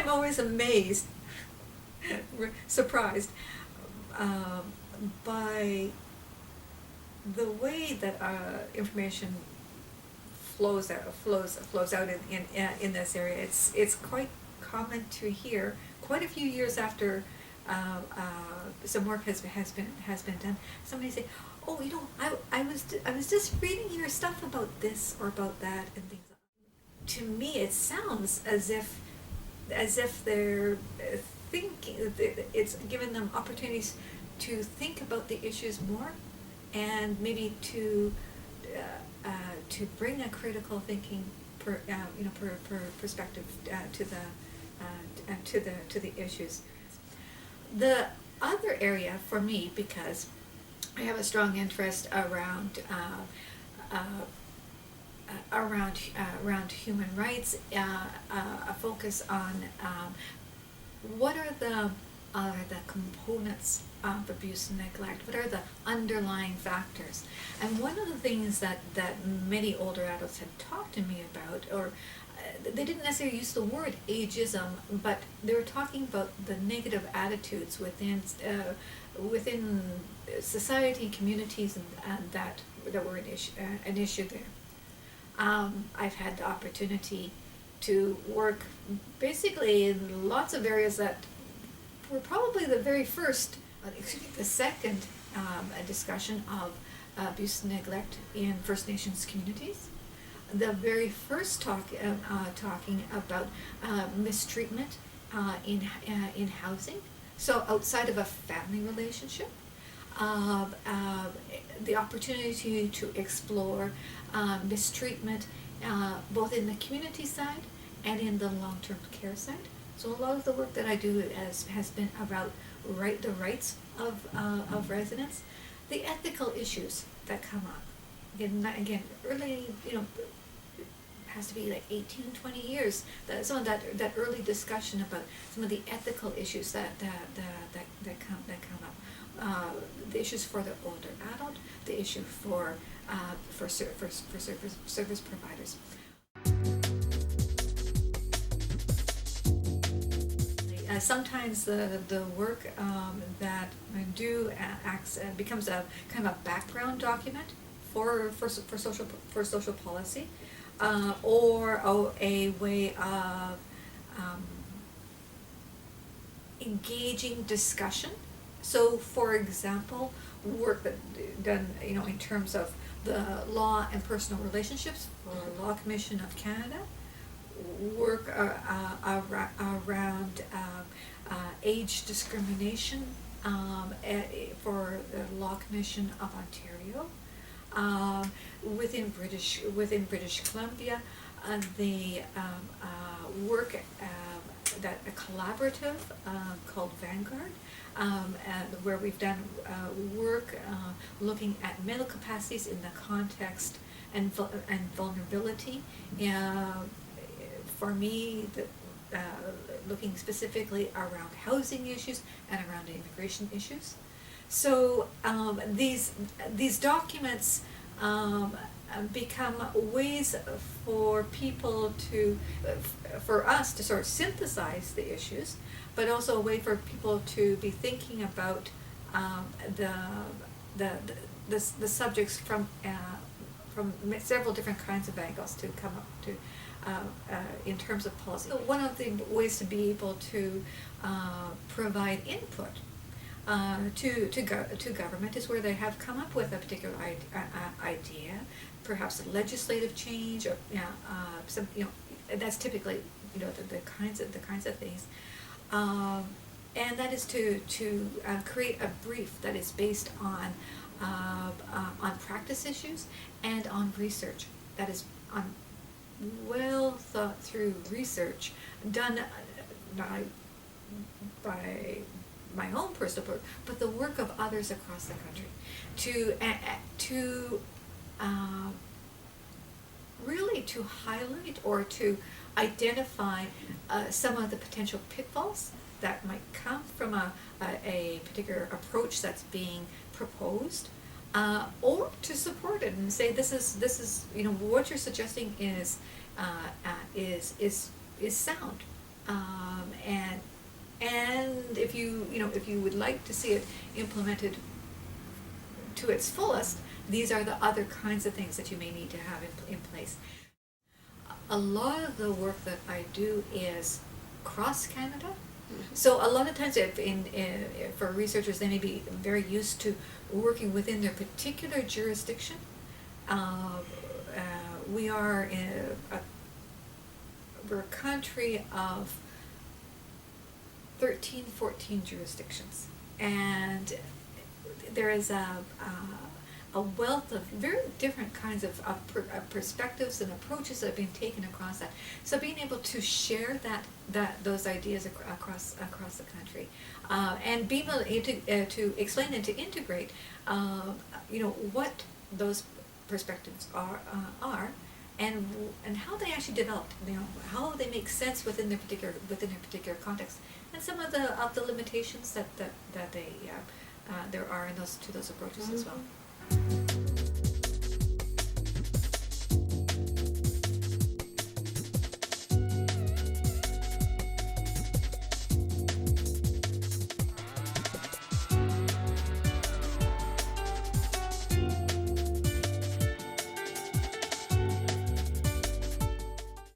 I'm always amazed, surprised, by the way that information flows out in this area. It's quite common to hear, quite a few years after some work has been done, somebody say, "Oh, I was just reading your stuff about this or about that and things." To me, it sounds as if they're thinking, it's given them opportunities to think about the issues more, and maybe to bring a critical thinking perspective to the issues. The other area for me, because I have a strong interest around human rights, a focus on what are the components of abuse and neglect? What are the underlying factors? And one of the things that many older adults had talked to me about, or they didn't necessarily use the word ageism, but they were talking about the negative attitudes within society and communities, and that were an issue there. I've had the opportunity to work basically in lots of areas that were probably the very first, the second discussion of abuse and neglect in First Nations communities. The very first talking about mistreatment in housing, so outside of a family relationship. The opportunity to explore mistreatment both in the community side and in the long-term care side. So a lot of the work that I do has been about the rights of residents, the ethical issues that come up. Again, early, has to be like 18, 20 years. Some of that early discussion about some of the ethical issues that come up. The issues for the older adult, the issue for service providers. Sometimes the work that I do becomes a kind of a background document for social policy, or a way of engaging discussion. So, for example, work that done in terms of the law and personal relationships for Law Commission of Canada, work around age discrimination for the Law Commission of Ontario. Within British Columbia, the work that a collaborative called Vanguard, where we've done work looking at mental capacities in the context and vulnerability. For me, looking specifically around housing issues and around immigration issues. So these documents become ways for people for us to sort of synthesize the issues, but also a way for people to be thinking about the subjects from several different kinds of angles to come up to in terms of policy. So one of the ways to be able to provide input to government is where they have come up with a particular idea, perhaps a legislative change, or some that's typically the kinds of things, and that is to create a brief that is based on practice issues and on research, that is on well thought through research done not by my own personal work, but the work of others across the country, to really to highlight or to identify some of the potential pitfalls that might come from a particular approach that's being proposed, or to support it and say this is what you're suggesting is sound. And if you would like to see it implemented to its fullest, these are the other kinds of things that you may need to have in place. A lot of the work that I do is cross Canada. So a lot of times, for researchers, they may be very used to working within their particular jurisdiction. We're a country of 13, 14 jurisdictions, and there is a wealth of very different kinds of perspectives and approaches that have been taken across that. So being able to share those ideas across the country, and being able to explain and to integrate, what those perspectives are, and how they actually developed, how they make sense within their particular context, and some of the limitations that there are in those approaches as well.